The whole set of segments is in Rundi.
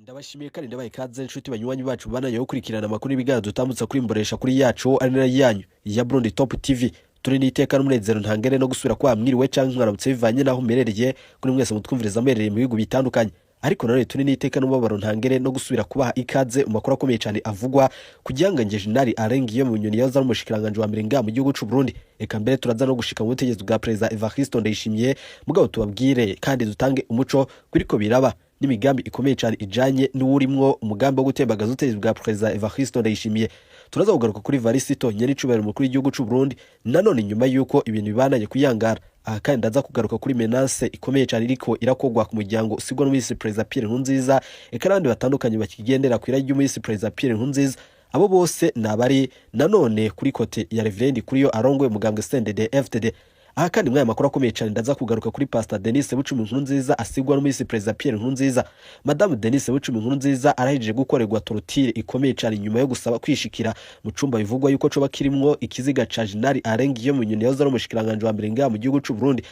Ndabashimiye kandi ndabaye ikaze inshuti banywanyi bacu bananye gukurikirana amakuru y'ibiganiro dutambutsa kuri mboresha kuri yacu ari nayo yanyu ya Burundi Top TV. Turi n'iteka n'umunezero ntangere no gusubira kwa mwiriwe canke mwaramutse bivanye naho merereye kuri mwese mutwumviriza merereye mu bihugu bitandukanye. Ariko nanone turi n'iteka n'umubabaro ntangere no gusubira kubaha ikaze mu makuru akomeye cyane avugwa kugira General Arengiyo mu nyoni yaza n'umushikiranganje wa mbere nga mu gihugu c'u Burundi. Eka mbere turaza no gushika mu butegetsi bwa President Evariste Ndayishimiye mugabo tubabwire kandi dutange umuco kuriko biraba n'imigambi ikomeye cyane ijanye n'urimwo umugambi wo gutembagaza ubutegetsi bwa President Evariste Ndayishimiye. Turaza kugaruka kuri Varisito nyene icubahiro mukuru w'igihugu c'u Burundi nanone nyuma yuko ibintu bibananye kuyangara. Aha kandi ndaza kugaruka kuri menace ikomeye cyane iriko irakogwa ku muryango usigwa n'umwisi President Pierre Nkurunziza eka n'abandi batandukanye bakigendera ku iragi y'umwisi President Pierre Nkurunziza. Abo bose nabari nanone kuri kote ya Reverend kuri yo arongoye mugambwe CNDD-FDD. Aha kandi mwaya makuru akomeye cyane ndaza kugaruka kuri Pastor Denis Bucumi Nkurunziza asigwa n'umwisi President Pierre Nkurunziza. Madame Denis Bucumi Nkurunziza arahejeje gukorerwa torotire ikomeye cyane nyuma yo gusaba kwishikira mu cumba bivugwa yuko coba kirimwo ikiziga ca General Arengiyo mu nyoni yaza n'umushikiranganje wa mbere nga mu gihugu c'u Burundi.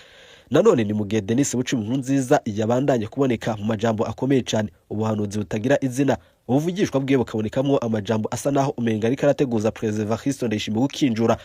Nanone ni mugihe Denis Bucumi Nkurunziza yabandanye kuboneka mu majambo akomeye cyane ubuhanuzi butagira izina ubuvugishwa bwiye bukabonekamwo amajambo asa naho umenga ariko arateguza President Evariste Ndayishimiye gukinjura.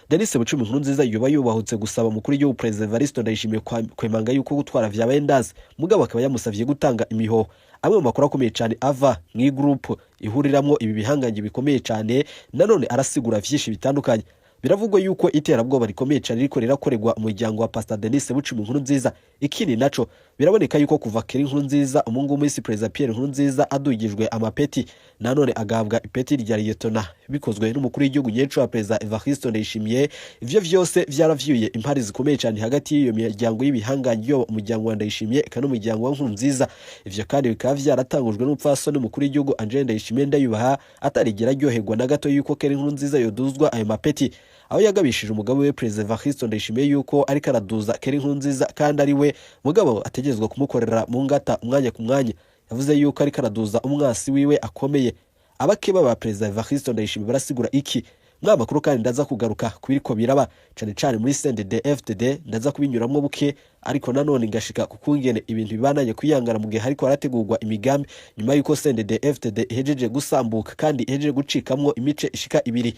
Denis Bucumi Nkurunziza yuba yubahutse gusaba mukuru w'igihugu President Evariste Ndayishimiye kwemanga yuko gutwara vyabaye ndazi mugabo akaba yamusavye gutanga imihoho. Amwe mu makuru akomeye cyane ava mu group ihuriramwo ibi bihanganje bikomeye cyane nanone arasigura vyinshi bitandukanye. Biravugwa yuko iterabwoba rikomeye cyane riko rirakorerwa umuryango wa Pastor Denis Bucumi Nkurunziza. Ikindi naco biraboneka yuko kuva Keri Nkurunziza umungu w'umwisi President Pierre Nkurunziza adugijwe amapeti nanone agabwa ipeti rya liyetona bikozwe n'umukuru w'igihugu nyeco wa President Evariste Ndayishimiye. Ivyo vyose vyaravyuye impari zikomeye cyane hagati y'iyo miryango y'ibihanganye yo umuryango wa Ndayishimiye eka n'umuryango wa Nkurunziza. Ivyo kandi bikaba vyaratangujwe n'umupfasoni mukuru w'igihugu Angel Ndayishimiye ndayubaha atarigera ryoherwa na gato yuko Keri Nkurunziza yoduzwa ayo mapeti. Aho yagabishije umugabo we President Evariste Ndayishimiye yuko ariko araduza Keri Nkurunziza kandi ari we mugabo ategezwe kumukorera mu ngata umwanya ku mwanya. Yavuze yuko ariko araduza umwasi wiwe akomeye. Abakeba ba President Evariste Ndayishimiye barasigura iki mwa makuru kandi ndaza kugaruka kubiriko biraba cyane cyane muri CNDD-FDD ndaza kubinyuramwo buke ariko nanone ngashika kukungene ibintu bibananye kuyangara mu gihe hariko harategurwa imigambi nyuma yuko CNDD-FDD ihejeje gusambuka kandi ihejeje gucikamwo imice ishika ibiri.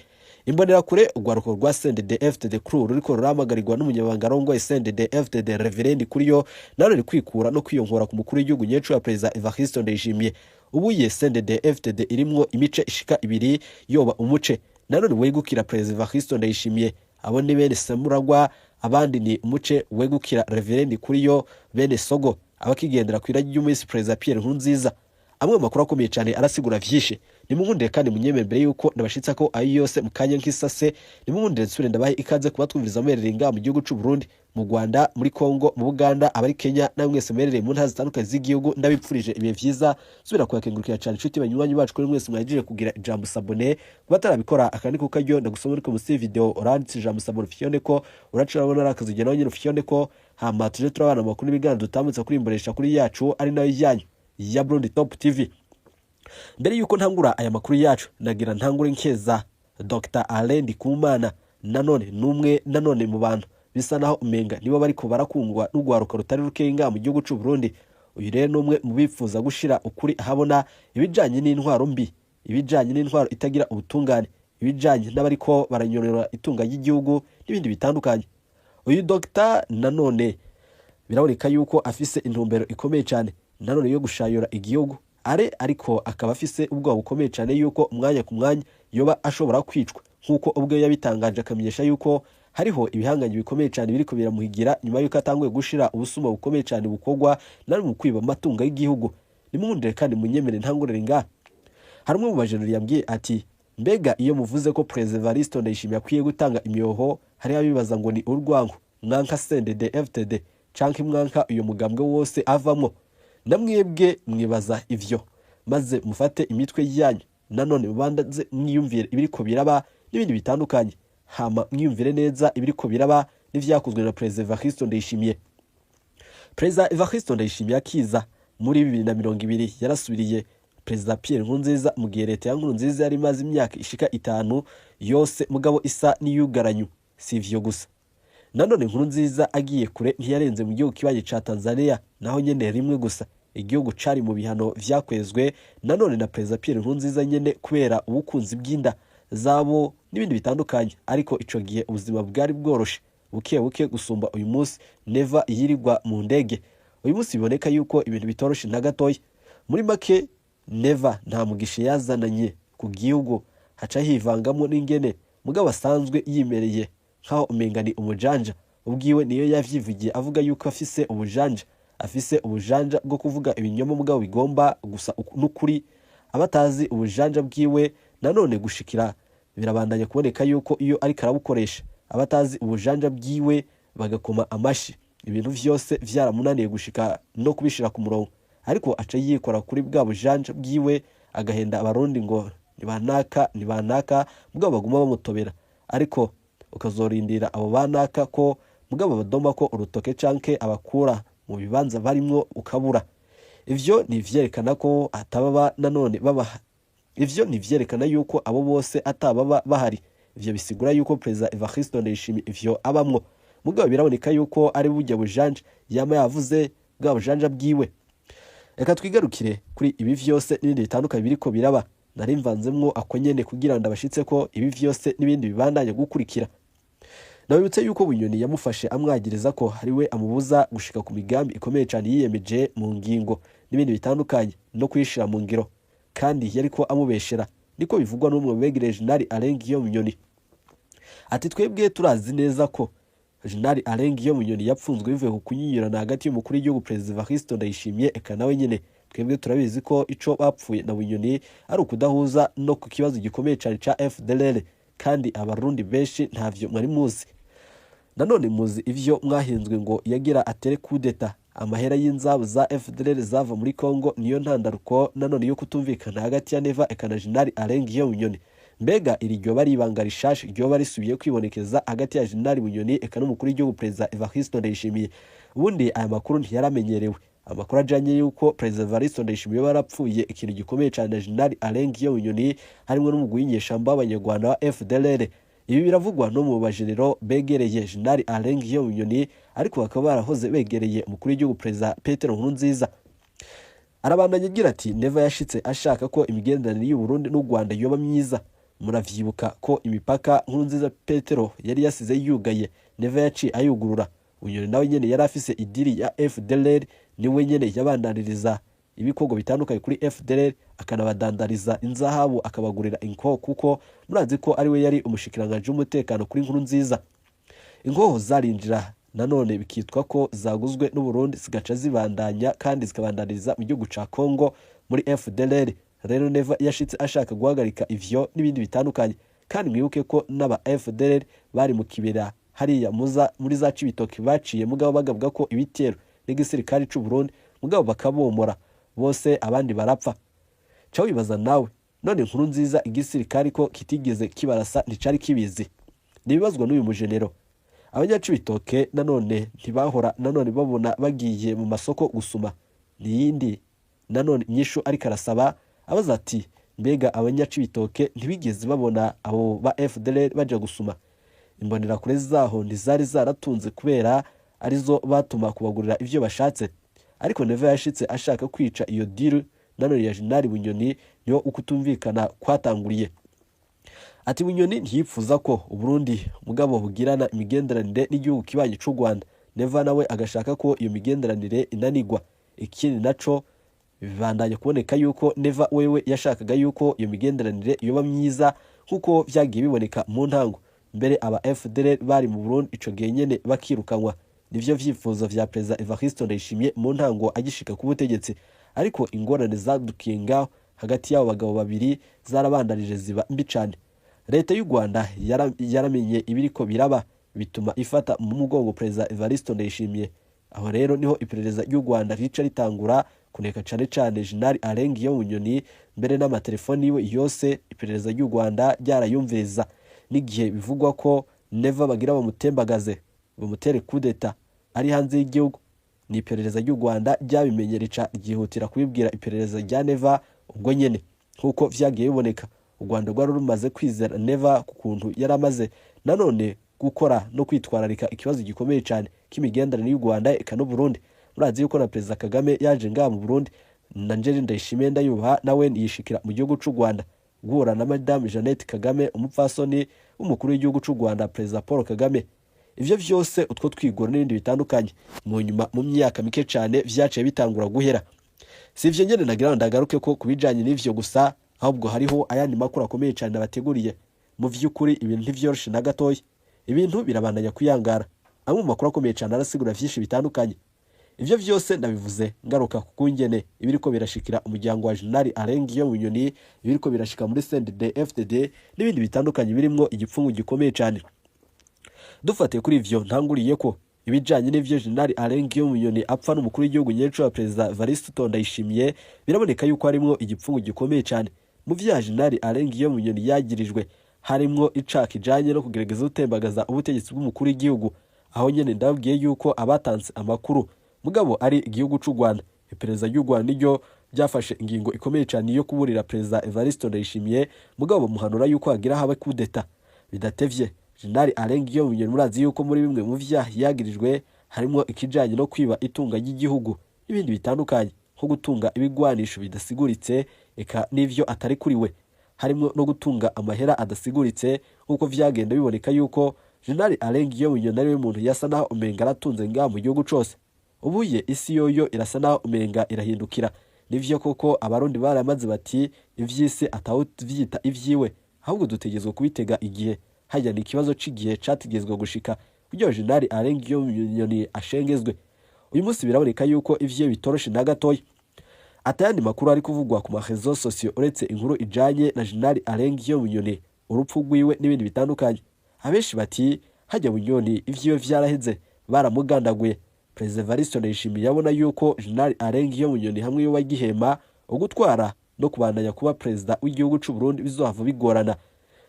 Imbonera kure ugwaruko rwa CNDD-FDD crew ruriko ruramagarirwa n'umunyabanga rongo CNDD-FDD Reverend kuri yo nano ri kwikura no kwiyonkora ku mukuru w'igihugu nyeco ya President Evariste Ndayishimiye. Ubuye CNDD-FDD irimwo imice ishika ibiri yoba umuce nanone wegukira President Evariste Ndayishimiye. Abo ni bene Samuragwa abandi ni umuce wegukira Reverend kuri yo bene Sogo abakigendera ku iragi y'umwisi President Pierre Nkurunziza. Amwe makuru akomeye cyane arasigura vyishe nimugundire kandi munyemere mbere yuko ndabashitsa ko ayi yose mukanya nk'isase nimugundire nsubire ndabahe ikaze kubatwumviriza merereye nga mu gihugu c'u Burundi mu Rwanda muri Kongo mu Buganda abari Kenya na mwese merereye mu ntazi zitandukanye z'igihugu ndabipfurije ibihe vyiza subira kwakengurukira cyane inshuti banywanyi bacu kuri mwese mwajije kugira ijambo sabone batarabikora akandi ko karyo ndagusoma ariko musi video uranditse ijambo sabone fione ko uracurabona arakazugena nyine fione ko hama tuje turabana amakuru n'ibiganda dutambutsa kuri mboresha kuri yacu ari nayo yanyu ya Burundi Top TV. Mbere yuko ntangura aya makuru yacu nagira ntangure nkeza Dr. Alain Ndikumana nanone numwe nanone mu bantu bisa naho umenga nibo bari ko barakungwa n'ugwaruka rutari rukenga mu gihugu c'u Burundi. Uyu rero numwe mu bifuza gushira ukuri habona ibijanye n'intwaro mbi, ibijanye n'intwaro itagira ubutungane, ibijanye n'abariko baranyorera itunga ry'igihugu n'ibindi bitandukanye. Uyu Dr. nanone biraboneka yuko afise intumbero ikomeye cyane nanone yo gushayura igihugu ariko akaba afise ubwoba bukomeye cyane yuko umwanya ku mwanya yoba ashobora kwicwa nkuko ubwo yabitanganje akamenyesha yuko hariho ibihanganye bikomeye cyane biriko biramuhigira nyuma yuko atanguye gushira ubusuma bukomeye cyane bukogwa nari mu kwiba amatunga y'igihugu. Nimundire kandi munyemere ntangurire nga harumwe mu bajeneri yambwiye ati mbega iyo muvuze ko President Evariste Ndayishimiye akwiye gutanga imiyoho hari abibaza ngo ni urwango mwanka CNDD-FDD canke mwanka uyo mugambwe wose avamwo. Namwebwe mwibaza ivyo maze mufate imitwe yanyu nanone mubandaze mwiyumvire ibiriko biraba n'ibindi bitandukanye hama mwiyumvire neza ibiriko biraba n'ivyakozwe na President Evariste Ndayishimiye. President Evariste Ndayishimiye akiza muri 2020 yarasubiriye President Pierre Nkurunziza mu gihe leta ya Nkurunziza yari maze imyaka ishika 5 yose mugabo isa n'iyugaranyu. Sivyo gusa nanone Nkurunziza agiye kure ntiyarenze mu gihugu kibanye ca Tanzania naho nyene rimwe gusa igihugu cari mu bihano vyakwezwe nanone na Perezida Pierre Nkurunziza nyene kubera ubukunzi bw'inda zabo n'ibindi bitandukanye, ariko ico gihe ubuzima bwari bworoshe buke buke gusumba uyu munsi Neva yirirwa mu ndege. Uyu munsi biboneka yuko ibintu bitoroshe na gatoya. Muri make Neva nta mugisha yazananye ku gihugu, haca hivangamo n'ingene mugabo asanzwe yimereye nkaho umenga ni umujanja. Ubwiwe niyo yavyivugiye avuga yuko afise ubujanja bwo kuvuga ibinyoma mugabo bigomba gusa n'ukuri. Abatazi ubujanja bwiwe nanone gushikira birabandanya kuboneka yuko iyo ariko arabukoresha abatazi ubujanja bwiwe bagakoma amashi, ibintu vyose vyaramunaniye gushika no kubishira ku murongo, ariko aca yikora kuri bwa bujanja bwiwe agahenda abarundi ngo nibanaka mugabo baguma bamutobera, ariko ukazorindira abo banaka ko mugabo badoma ko urutoke canke abakura mu bibanza barimwo ukabura. Ivyo nivyerekana ko atababa nanone babaha, ivyo nivyerekana yuko abo bose atababa bahari. Ivyo bisigura yuko Perezida Evariste Ndayishimiye ivyo abamwo, mugabo biraboneka yuko ari burya bujanja yama yavuze bwa bujanja bwiwe. Reka twigarukire kuri ibi vyose n'ibindi bitandukanye biriko biraba. Nari mvanzemwo ako nyene kugira ndabashitse ko ibi vyose n'ibindi bibandanya gukurikira. Nabibutse yuko Bunyoni yamufashe amwagiriza ko hariwe amubuza gushika ku migambi ikomeye cyane yiyemeje mu ngingo n'ibindi bitandukanye no kwishira mu ngiro, kandi yariko amubeshera. Niko bivugwa n'umwe begereje General Alain Guillaume Bunyoni. Ati twebwe turazi neza ko General Alain Guillaume Bunyoni yapfunzwe bivuye ku kunyinyurana hagati y'umukuru w'igihugu Perezida Evariste Ndayishimiye eka nawe nyene. Twebwe turabizi ko ico bapfuye na Bunyoni ari ukudahuza no ku kibazo gikomeye cyane ca FDLR, kandi abarundi benshi ntavyo mwari muzi. Nanone muzi ivyo mwahinzwe ngo yagira atere kudeta amahera y'inzabu za FDLR zava muri Kongo, niyo ntandaruko nanone yo kutumvikana hagati ya Neva eka na General Alain Guillaume Bunyoni. Mbega iri ryo bari ibanga rishashe ryo bari subiye kwibonekeza hagati ya General Bunyoni eka n'umukuru w'igihugu Perezida Evariste Ndayishimiye. Ubundi aya makuru ntiyaramenyerewe. Amakuru ajanye yuko Perezida Evariste Ndayishimiye barapfuye ikintu gikomeye cyane General Alain Guillaume Bunyoni harimo n'umugwi w'inyeshamba w'abanyarwanda wa FDLR. Ibi biravugwa no mu bajenero begereye General Alain Guillaume Bunyoni, ariko bakaba barahoze begereye umukuru w'igihugu Perezida Petero Nkurunziza. Arabandanya agira ati Neva yashitse ashaka ko imigenderanire y'u Burundi n'u Rwanda yoba myiza. Muravyibuka ko imipaka Nkurunziza Petero yari yasize yugaye, Neva yaci ayugurura. Bunyoni nawe nyene yari afise idiri ya FDLR, niwe nyene yabandaniriza ibikorwa bitandukanye kuri FDLR, akanabadandariza inzahabu akabagurira inko, kuko murazi ko ari we yari umushikiranganje w'umutekano kuri Nkurunziza. Inkoho zarinjira nanone bikitwa ko zaguzwe n'u Burundi zigaca zibandanya kandi zikabandaniza mu gihugu ca Kongo muri FDLR. Rero Neva yashitse ashaka guhagarika ivyo n'ibindi bitandukanye, kandi mwibuke ko n'aba FDLR bari mu kibera hariya muri za Cibitoke baciye mugabo bagabwa ko ibitero n'igisirikare c'u Burundi, mugabo bakabomora bose abandi barapfa. Ca wibaza nawe none Nkurunziza igisirikare ko kitigeze kibarasa nticari kibizi? Nibibazwa n'uyu mujenero. Abanyacibitoke nanone ntibahora nanone babona bagiye mu masoko gusuma. Niyindi nanone inyishu ariko arasaba abaza ati mbega abanyacibitoke ntibigeze babona abo ba FDLR baje gusuma? Imbonera kure zaho ntizari zaratunze kubera arizo batuma kubagurira ivyo bashatse. Ariko Neva yashitse ashaka kwica iyo deal nanone ya General Bunyoni, niyo ukutumvikana kwatanguriye. Ati Bunyoni ntiyipfuza ko Uburundi mugabo bugirana imigenderanire n'igihugu kibanye c'u Rwanda. Neva nawe agashaka ko iyo migenderanire inanigwa. Ikindi naco bibandanya kuboneka yuko Neva wewe yashakaga yuko iyo migenderanire yoba myiza kuko vyagiye biboneka mu ntango. Mbere aba FDLR bari mu Burundi ico gihe nyene bakirukanwa. Nivyo vyifuzo vya Perezida Evariste Ndayishimiye mu ntango agishika ku butegetsi, ariko ingorane zadukiye ngaho hagati y'abo bagabo babiri zarabandanije ziba mbi cane. Leta y'u Rwanda yaramenye ibiriko biraba, bituma ifata mu mugongo Perezida Evariste Ndayishimiye. Aho rero niho iperereza y'u Rwanda rica ritangura kuneka cane cane General Alain Guillaume Bunyoni, mbere n'amatelefoni yiwe yose iperereza y'u Rwanda ryarayumviriza. N'igihe bivugwa ko Neva bagira bamutembagaze bamutere kudeta ari hanze y'igihugu, ni iperereza y'u Rwanda ryabimenye rica ryihutira kubibwira iperereza rya Neva ubwo nyene. Nkuko vyagiye biboneka, u Rwanda rwari rumaze kwizera Neva ku kuntu yaramaze nanone gukora no kwitwararika ikibazo gikomeye cyane k'imigenderanire y'u Rwanda eka n'u Burundi. murazi yuko na Perezida Kagame yaje ngaha mu Burundi na Njeri Ndayishimiye ndayubaha nawe yishikira mu gihugu c'u Rwanda guhura na Madame Jeannette Kagame umupfasoni w'umukuru w'igihugu c'u Rwanda Perezida Paul Kagame. Ivyo vyose utwo twigoro n'ibindi bitandukanye mu nyuma mu myaka mike cyane vyaciye bitangura guhera. Sivyo nyene nagira ndagaruke ko kubijanye n'ivyo gusa, ahubwo hariho ayandi makuru akomeye cyane nabateguriye. Mu vy'ukuri ibintu ntivyoroshe na gatoya, ibintu birabandanya kuyangara. Amwe mu makuru akomeye cyane arasigura vyinshi bitandukanye. Ivyo vyose ndabivuze ngaruka kukungene ibiriko birashikira umuryango wa General Alain Guillaume Bunyoni, ibiriko birashika muri CNDD-FDD n'ibindi bitandukanye birimwo igipfungu gikomeye cyane. Dufate kuri ivyo ntanguriye ko ibijanye n'ivyo General Alain Guillaume Bunyoni apfa n'umukuru w'igihugu nyereco wa Perezida Evariste Ndayishimiye, biraboneka yuko harimwo igipfungu gikomeye cyane. Mu vya General Alain Guillaume Bunyoni yagirijwe harimwo icaha kijanye no kugerageza gutembagaza ubutegetsi bw'umukuru w'igihugu, aho nyene ndabwiye yuko abatanze amakuru mugabo ari igihugu c'u Rwanda. Iperereza ry'u Rwanda niryo byafashe ingingo ikomeye cyane yo kuburira Perezida Evariste Ndayishimiye, mugabo bamuhanura yuko hagira habe kudeta. Bidatevye General Alain Guillaume Bunyoni murazi yuko muri bimwe mu vyaha yagirijwe harimo ikijanye no kwiba itunga ry'igihugu n'ibindi bitandukanye, nko gutunga ibigwanisho bidasiguritse eka n'ivyo atari kuriwe, harimo no gutunga amahera adasiguritse, nkuko vyagenda biboneka yuko General Alain Guillaume Bunyoni ari we muntu yasa naho umenga aratunze ngaha mu gihugu cose. Ubuye isi yoyo irasa naho umenga irahindukira. Nivyo koko abarundi baramaze bati ivy'isi atawuvyita ivyiwe, ahubwo dutegezwe kubitega igihe. Hajya ni ikibazo c'igihe categezwe gushika kugira General Alain Guillaume Bunyoni ashengezwe. Uyu munsi biraboneka yuko ivyo bitoroshe na gatoya. Atayandi makuru ari kuvugwa ku marezo sociaux uretse inkuru ijanye na General Alain Guillaume Bunyoni, urupfu rwiwe n'ibindi bitandukanye. Abenshi bati hajya Bunyoni ivyiwe vyaraheze baramugandaguye. Perezida Evariste Ndayishimiye yabona yuko General Alain Guillaume Bunyoni hamwe yo bagihema ugutwara no kubandanya kuba perezida w'igihugu c'u Burundi bizohava bigorana.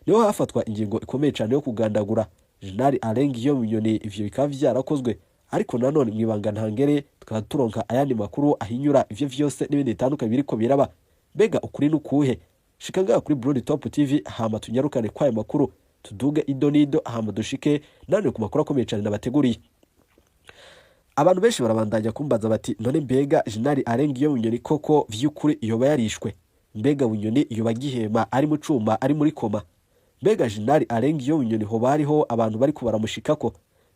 Niho hafatwa ingingo ikomeye cyane yo kugandagura General Alain Guillaume Bunyoni. Ivyo bikaba vyarakozwe, ariko nanone mwibanga ntangere tukaba turonka ayandi makuru ahinyura ivyo vyose n'ibindi bitandukanye biriko biraba. Bega ukuri nukuhe? Shika ngaha kuri Burundi Top TV hama tunyarukane kwa makuru tuduge idonido hama dushike nane ku makuru akomeye cyane nabateguriye. Abantu benshi barabandanya kumbaza bati none mbega General Alain Guillaume Bunyoni koko vy'ukuri yoba yarishwe? Mbega Bunyoni yoba gihema ari mu cuma ari muri koma? Mbega General Alain Guillaume Bunyoni hoba hariho abantu bari kubaramushikako?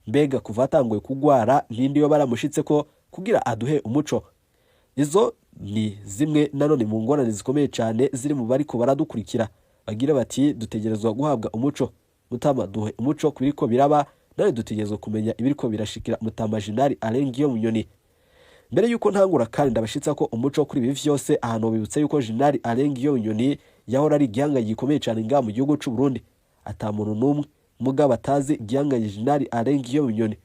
Mbega kuva atanguye kugwara ntindi yo baramushitseko kugira aduhe umuco? Izo ni zimwe nanone mu ngorane zikomeye cyane ziri mu bariko baradukurikira, bagira bati dutegerezwa guhabwa umuco. Mutama duhe umuco kubiriko biraba, nawe dutegerezwa kumenya ibiriko birashikira Mutama General Alain Guillaume Bunyoni. Mbere yuko ntangura kandi ndabashitsa ko umuco kuri ibi vyose, ahantu bibutse yuko General Alain Guillaume Bunyoni yahora ari igihanga gikomeye cyane ngaha mu gihugu c'u Burundi. Ata muntu numwe mugabo atazi igihanga General Alain Guillaume Bunyoni.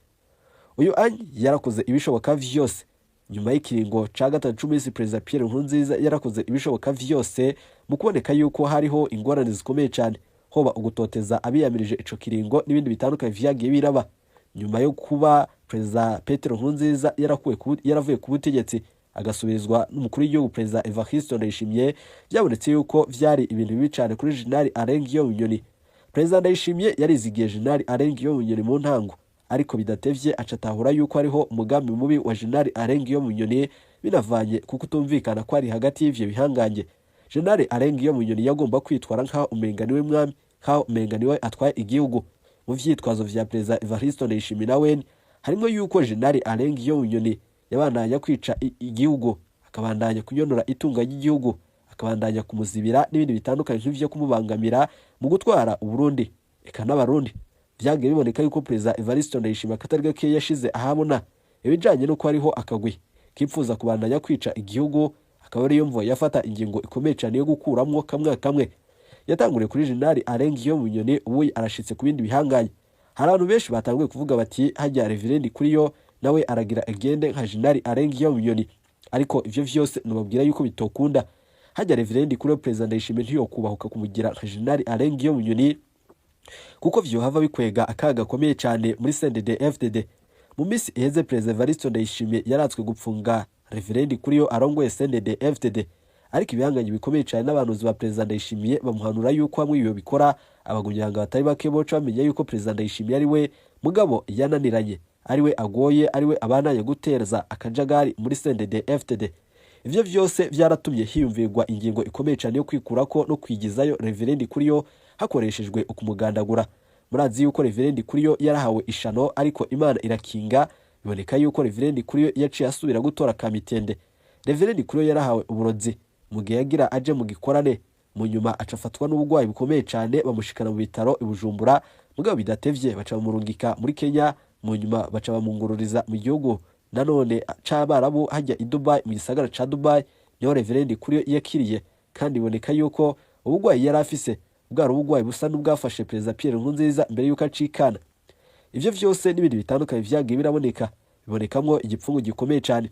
Uyu anyi yarakoze ibishoboka vyose nyuma y'ikiringo ca gatatu c'umisi Perezida Pierre Nkurunziza yarakoze ibishoboka vyose mu kuboneka yuko hariho ingorane zikomeye cyane, hoba ugutoteza abiyamirije ico kiringo n'ibindi bitandukanye vyagiye biraba. Nyuma yo kuba Perezida Petero Nkurunziza yaravuye ku butegetsi agasubirizwa n'umukuru w'igihugu Perezida Evariste Ndayishimiye, byabonetse yuko vyari ibintu bibi cyane kuri General Alain Guillaume Bunyoni. Perezida Ndayishimiye yarizigiye General Alain Guillaume Bunyoni mu ntango, ariko bidatevye acatahura yuko hariho umugambi mubi wa General Alain Guillaume Bunyoni, binavanye kuko utumvikana ko ari hagati y'ivyo bihangange. General Alain Guillaume Bunyoni yagomba kwitwara nkaho umenga niwe mwami, nkaho umenga niwe atwaye igihugu. Mu vyitwazo vya Perezida Evariste Ndayishimiye nawe harimo yuko General Alain Guillaume Bunyoni yabandanya kwica igihugu, akabandanya kunyonora itunga ry'igihugu, akabandanya kumuzibira n'ibindi bitandukanye nk'ivyo kumubangamira mu gutwara Uburundi eka n'abarundi. Vyagiye biboneka yuko Perezida Evariste Ndayishimiye akatari gake yashize ahabona ibijanye no ko hariho akagwi kipfuza kubandanya kwica igihugu, akaba ariyo mvo yafata ingingo ikomeye cyane yo gukuramwo kamwe. Yatanguriye kuri General Alain Guillaume Bunyoni, ubu arashitse ku bindi bihanganye. Hari abantu benshi batanguye kuvuga bati hajya reverend kuri yo nawe aragira agende nka General Alain Guillaume Bunyoni, ariko ivyo vyose nubabwira yuko bitokunda. Hajya reverend kuri Perezida Ndayishimiye ntiyo kubahuka kumugira nka General Alain Guillaume Bunyoni, kuko vyo hava bikwega akaga gakomeye cyane muri CNDD-FDD. Mu misi iheze Perezida Evariste Ndayishimiye yaratswe gupfunga reverend kuri yo arongoye CNDD-FDD, ariko ibihanganye bikomeye cyane n'abantu ba Perezida Ndayishimiye bamuhanura yuko hamwe iyo bikora abagunyanga batari bake boca bamenya yuko Perezida Ndayishimiye ari we mugabo yananiranye, ariwe agoye, ariwe abandanya gutereza akajagari muri CNDD-FDD. Ivyo vyose vyaratumye hiyumvirwa ingingo ikomeye cyane yo kwikurako no kwigizayo Reverend Kuriyo hakoreshejwe ukumugandagura. Murazi yuko Reverend Kuriyo yarahawe ishano, ariko Imana irakinga, biboneka yuko Reverend Kuriyo yaciye asubira gutora Kamitende. Reverend Kuriyo yarahawe uburozi mu gihe yagira aje mu gikorane, mu nyuma acafatwa n'ubugwayi bukomeye cyane, bamushikana mu bitaro i Bujumbura, mugabo bidatevye baca bamurungika muri Kenya, mu nyuma baca bamungururiza mu gihugu nanone c'Abarabu hajya i Dubai, mu gisagara ca Dubai niho Reverend Kuriyo yakiriye, kandi biboneka yuko ubugwayi yari afise bwari ubugwayi busa n'ubwafashe Perezida Pierre Nkurunziza mbere yuko acikana. Ivyo vyose n'ibindi bitandukanye vyagiye biraboneka, bibonekamwo igipfungu gikomeye cyane.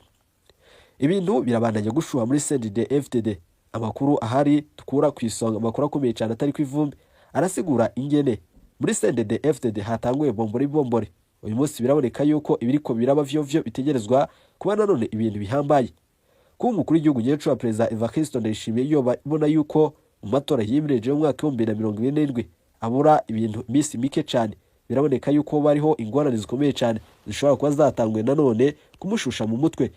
Ibintu birabandanya gushuha muri CNDD-FDD. Amakuru ahari tukura kwisonga, amakuru akomeye cyane atari kwivumbi, arasigura ingene muri CNDD-FDD hatanguye bombore. Uyu munsi biraboneka yuko ibiriko biraba vyo bitegerezwa kuba nanone ibintu bihambaye. Kuba umukuru w'igihugu nyeco wa Perezida Evariste Ndayishimiye yobona yuko mu matora yimirije mu mwaka wa 2027 abura ibintu misi mike cyane, biraboneka yuko bariho ingorane zikomeye cyane zishobora kuba zatangwe nanone kumushusha mu mutwe.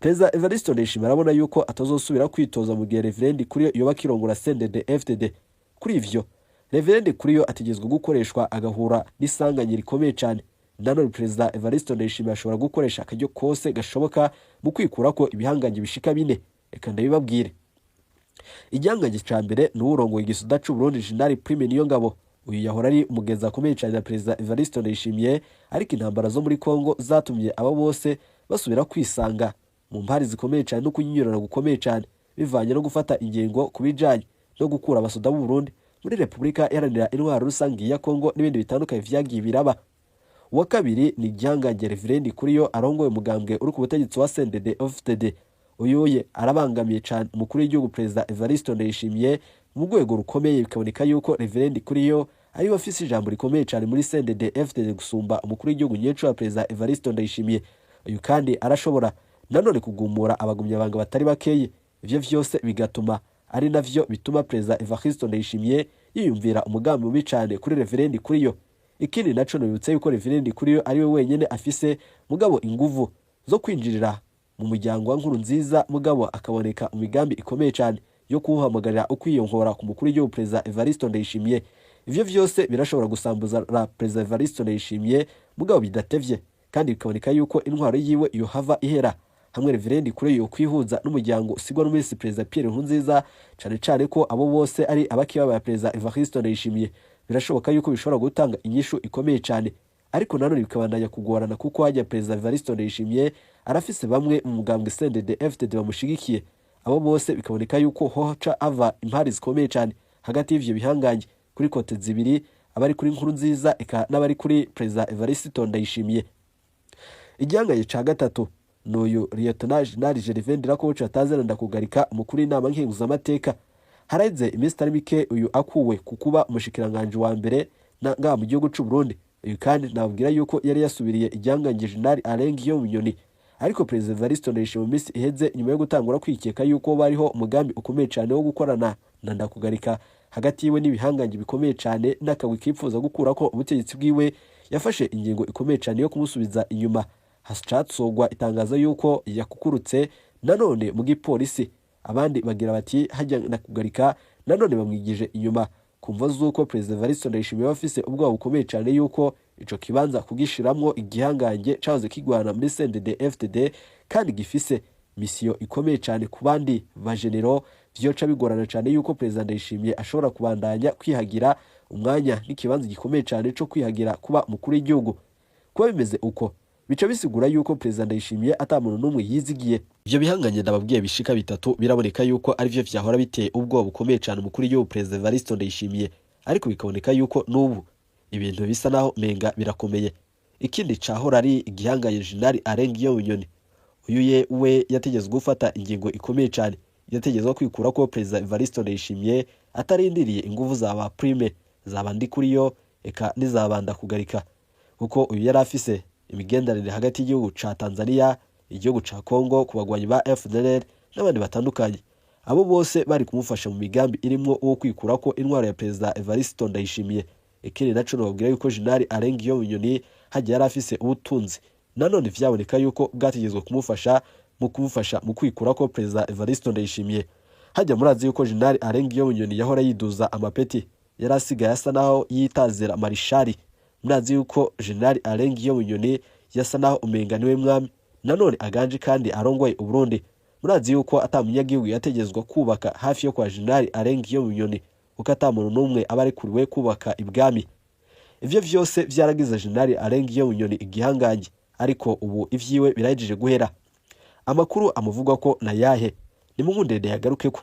Perezida Evariste Ndayishimiye arabona yuko atazosubira kwitoza mu gihe Reverend Kuriyo yoba kirongora CNDD-FDD. Kuri ivyo Reverend Kuriyo ategezwe gukoreshwa agahura n'isanganya rikomeye cyane. Nanone Perezida Evariste Ndayishimiye ashobora gukoresha akaryo kose gashoboka mu kwikurako ibihanganye bishika 4. Reka ndabibabwire. Igihanganye ca mbere ni urongoye igisoda c'u Burundi General Prime Niyongabo. Uyu yahora ari umugenza akomeye cyane na Perezida Evariste Ndayishimiye, ariko intambara zo muri Kongo zatumye abo bose basubira kwisanga mu mpari zikomeye cyane no kunyinyurana gukomeye cyane, bivanye no gufata ingingo kubijanye no gukura abasoda b'u Burundi muri Repubulika Iharanira Intwaro Rusangi ya Kongo n'ibindi bitandukanye vyagiye biraba. Uwa kabiri ni igihanganye Reverend Kuriyo arongoye umugambwe uri ku butegetsi wa CNDD-FDD. Uyu arabangamiye cyane umukuru w'igihugu Perezida Evariste Ndayishimiye mu rwego rukomeye, bikaboneka yuko Reverend Kuriyo ari afise ijambo rikomeye cyane muri CNDD-FDD gusumba umukuru w'igihugu nyeco wa Perezida Evariste Ndayishimiye. Uyu kandi arashobora nanone kugumura abagumyabanga batari bakeye. Ivyo vyose bigatuma ari navyo bituma Perezida Evariste Ndayishimiye yiyumvira umugambi mubi cyane kuri Reverend Kuriyo. Ikindi naco nibutse yuko Reverend Kuriyo ari we wenyene afise mugabo inguvu zo kwinjirira mu muryango wa Nkurunziza, mugabo akaboneka mu migambi ikomeye cyane yo kuhamagarira ukwiyonkora ku mukuru w'igihugu Perezida Evariste Ndayishimiye. Ivyo vyose birashobora gusambuza Perezida Evariste Ndayishimiye mugabo bidatevye, kandi bikaboneka yuko intwaro yiwe iyo hava ihera, hamwe Reverend Kuriyo yo kwihuza n'umuryango usigwa n'umwisi Perezida Pierre Nkurunziza, cyane ko abo bose ari abakiba ba Perezida Evariste Ndayishimiye. Birashoboka yuko bishobora gutanga inyishu ikomeye cyane, ariko nanone bikabandanya kugorana kuko hajya Perezida Evariste Ndayishimiye arafise bamwe mu mugambwe CNDD-FDD bamushigikiye. Abo bose bikaboneka yuko hoca ava impari zikomeye cyane hagati y'ivyo bihanganye kuri kote zibiri, abari kuri Nkurunziza eka n'abari kuri Perezida Evariste Ndayishimiye. Igihanganye ca gatatu n'uyu Lieutenant General Gervais Ndirakobuca atazana ndakugarika umukuru w'inama nkenguzamateka. Hareze iminsi itari mike uyu akuwe kukuba umushikiranganje wa mbere ngaha mu gihugu c'u Burundi. Uyu kandi nabwira yuko yari yasubiriye igihanganye General Arengi yo Munyoni, ariko Perezida Evariste Ndayishimiye mu minsi iheze nyuma yo gutangura kwikeka yuko bariho umugambi ukomeye cyane wo gukorana na ndakugarika hagati yiwe n'ibihanganye bikomeye cyane n'akagwi kipfuza gukurako ubutegetsi bwiwe, yafashe ingingo ikomeye cyane yo kumusubiza inyuma. Hascatsogwa itangaza yuko yakukurutse nanone mu gipolisi. Abandi bagira bati hajya ndakugarika nanone bamwigije inyuma, kumva zuko Perezida Evariste Ndayishimiye bafise ubwoba bukomeye cyane yuko ico kibanza kugishiramwo igihanganye cahoze kigwana muri CNDD-FDD kandi gifise misiyo ikomeye cyane ku bandi bajenero, vyoca bigorana cyane yuko Perezida Ndayishimiye ashobora kubandanya kwihagira umwanya n'ikibanza gikomeye cyane co kwihagira kuba mukuru w'igihugu. Kuba bimeze uko bica bisigura yuko Perezida Ndayishimiye atamuntu n'umwe yizigiye. Ivyo bihanganye ndababwiye bishika bitatu biraboneka yuko ari vyo vyahora biteye ubwoba bukomeye cyane umukuru w'igihugu Perezida Evariste Ndayishimiye, ariko bikaboneka yuko n'ubu ibintu bisa naho menga birakomeye. Ikindi cahora ari igihanganye General Arengi yo Munyoni. Uyu we yategezwe gufata ingingo ikomeye cyane, yategezwe kwikura ko Perezida Evariste Ndayishimiye atarindiriye inguvu zaba Prime zaba Ndikuriyo eka nizabanda kugarika, kuko uyu yari afise imigenderanire hagati y'igihugu ca Tanzania, igihugu ca Kongo ku bagwanyi ba FDLR n'abandi batandukanye. Abo bose bari kumufasha mu migambi irimwo uwo kwikurako intwaro ya Perezida Evariste Ndayishimiye. Ikindi naco nababwira yuko General Arengi yo Munyoni hajya yari afise ubutunzi nanone vyaboneka yuko bwategezwe kumufasha mu kwikura ko Perezida Evariste Ndayishimiye. Hajya murazi yuko General Arenga iyo Bunyoni yahora yiduza amapeti yari asigaye asa naho yitazira marishari. Murazi yuko General Arenga iyo Bunyoni yasa naho umenga niwe mwami, nanone aganje kandi arongoye Uburundi. Murazi yuko atamunyagihugu yategezwa kubaka hafi yo kwa General Arenga iyo Bunyoni, kuko atamuntu numwe abarekuriwe kubaka ibwami. Ivyo vyose vyaragize General Arenga iyo Bunyoni igihanganye, ariko ubu ivyiwe birahejeje guhera. Amakuru amuvugwa ko na yahe ni mu ndende yagarukeko.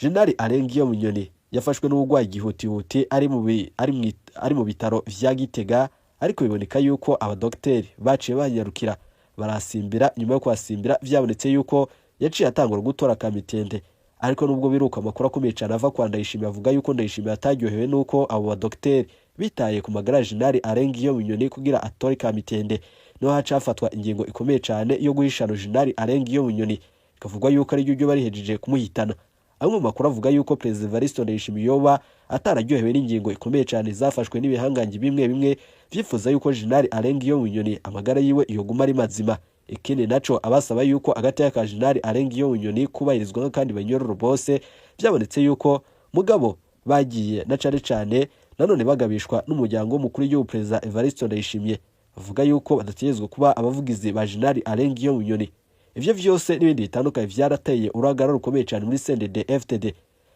General Arenga iyo Bunyoni yafashwe n'ubugwayi gihutihuti ari mu bitaro vya Gitega, ariko biboneka yuko abadokteri baciye banyarukira barasimbira. Nyuma yo kwasimbira vyabonetse yuko yaciye atangura gutora kamitende, ariko nubwo biruka amakuru akomeye cyane ava kwa Ndayishimiye avuga yuko Ndayishimiye ataryohewe nuko abo badokteri bitaye ku magara General Arenga iyo Bunyoni kugira atore kamitende. No hacafatwa ingingo ikomeye cyane yo guhishana General Arenga iyo Bunyoni, ikavugwa yuko ari byo bari hejeje kumuhitana. Amwe mu makuru avuga yuko Perezida Evariste Ndayishimiye yoba atararyohewe n'ingingo ikomeye cyane zafashwe n'ibihangange bimwe vyifuza yuko General Arenga iyo Bunyoni amagara yiwe yoguma ari mazima. Ikindi naco abasaba yuko agateka ka General Arenga iyo Bunyoni kubahirizwa kandi banyororo bose, byabonetse yuko mugabo bagiye na cyane nanone bagabishwa n'umuryango w'umukuru w'igihugu Perezida Evariste Ndayishimiye, bavuga yuko badategezwe kuba abavugizi ba General Arenga iyo Bunyoni. Ivyo vyose n'ibindi bitandukanye vyarateye uragara rukomeye cyane muri CNDD-FDD.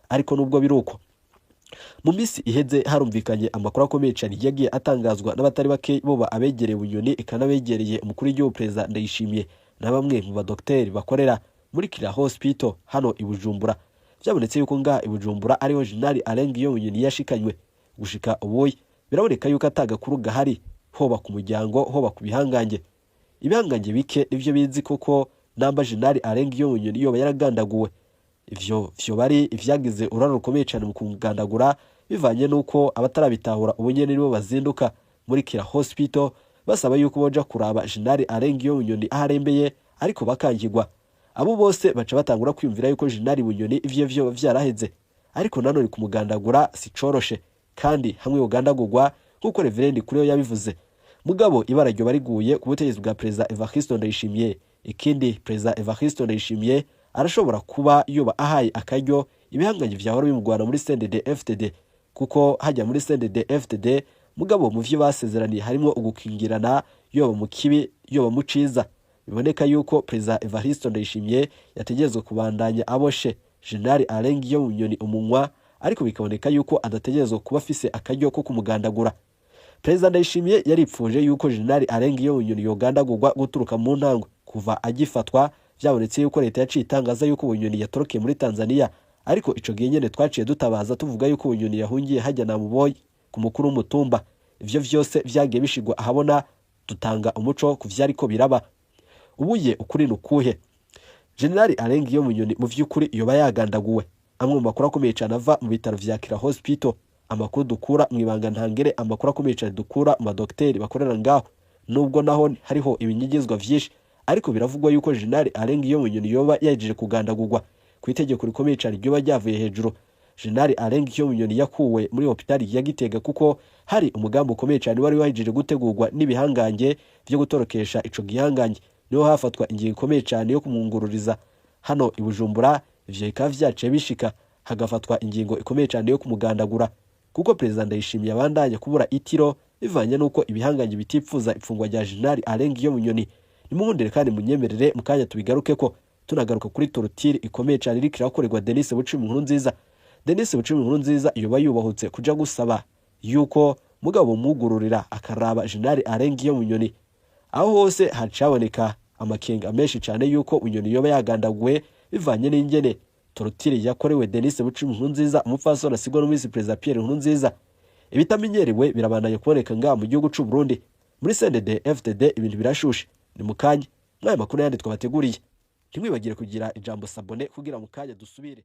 Ariko nubwo biruko, mu misi iheze harumvikanye amakuru akomeye cyane yagiye atangazwa n'abatari bake bo abegereye Bunyoni ikanabegereye umukuru w'igihugu Perezida Ndayishimiye na bamwe mu badokteri bakorera muri Kira Hospital hano i Bujumbura. Vyabonetse yuko nga i Bujumbura ariho General Arenga iyo Bunyoni yashikanywe. Gushika ubuyi biraboneka yuko atagakuru gahari, hoba ku muryango hoba ku bihangange. Ibihangange bike nivyo bizi koko namba General Arenga iyo Bunyoni yoba yaragandaguwe. Ivyo bari ivyagize uraro rukomeye cyane mu kugandagura, bivanye nuko abatarabitahura ubunyene nibo bazinduka muri Kira Hospital basaba yuko boja kuraba General Arenga iyo Bunyoni aharembeye, ariko bakangirwa. Abo bose baca batangura kwiyumvira yuko General Bunyoni ivyo vyaraheze, ariko nanone kumugandagura si coroshe kandi hamwe ugandagurwa nkuko Reverend Kuriyo yabivuze. Mugabo ibara ryo bariguye ku butegetsi bwa Perezida Evariste Ndayishimiye. Ikindi Perezida Evariste Ndayishimiye arashobora kuba yoba ahaye akaryo ibihanganye vyahora bimugwana muri CNDD-FDD, kuko hajya muri CNDD-FDD mugabo mu vyo basezeraniye harimo ugukingirana yoba mu kibi yoba mu ciza. Biboneka yuko Perezida Evariste Ndayishimiye yategezwe kubandanya aboshe General Arenga iyo Bunyoni umunwa, ariko bikaboneka yuko adategezwe kuba afise akaryo ko kumugandagura. Perezida Ndayishimiye yaripfuje yuko General Arenga iyo Bunyoni yogandagurwa guturuka mu ntango. Kuva agifatwa vyabonetse yuko leta yaciye itangaza yuko Bunyoni yatorokeye muri Tanzania, ariko ico gihe nyene twaciye dutabaza tuvuga yuko Bunyoni yahungiye hajya na Muboyi ku mukuru w'umutumba. Ivyo vyose vyagiye bishigwa ahabona, dutanga umuco ku vyariko biraba. Ubuye ukuri nukuhe General Arenga iyo Bunyoni mu vy'ukuri yoba yagandaguwe. Amwe mu makuru akomeye cyane ava mu bitaro vya Kira Hospital, amakuru dukura mu ibanga ntangere, amakuru akomeye cyane dukura mu badokteri bakorera ngaho, nubwo naho hariho ibinyigizwa vyinshi, ariko biravugwa yuko General Arenga iyo Bunyoni yoba yajeje kugandagurwa ku itegeko rikomeye cyane ryo ryavuye hejuru. General Arenga iyo Bunyoni yakuwe muri hospitali ya Gitega kuko hari umugambi ukomeye cyane wari wajeje gutegurwa n'ibihangange byo gutorokesha ico gihangange. Niho hafatwa ingingo ikomeye cyane yo kumungururiza hano i Bujumbura. Ivyo bikaba vyaciye bishika, hagafatwa ingingo ikomeye cyane yo kumugandagura, kuko Perezida Ndayishimiye abandanya kubura itiro bivanye nuko ibihangange bitipfuza ipfungwa rya General Arenga iyo Bunyoni. Nimumundire kandi munyemerere mukanya tubigarukeko, tunagaruka kuri torotire ikomeye cyane iri kirakorerwa Denis Bucumi Nkurunziza. Denis Bucumi Nkurunziza yoba yubahutse kuja gusaba yuko mugabo mugururira akaraba General Arenga iyo Bunyoni. Aho hose hacaboneka amakenga menshi cyane yuko Bunyoni yoba yagandaguwe bivanye n'ingene torotire yakorewe Denis Bucumi Nkurunziza, umupfasoni asigwa n'umwisi Perezida Pierre Nkurunziza. Ibitamenyerewe birabandanya kuboneka nga mu gihugu c'u Burundi. Muri CNDD-FDD ibintu birashushe. Ni mukanya mwaya makuru yandi twabateguriye. Ntimwibagire kugira ijambo sabone kugira mukanya dusubire.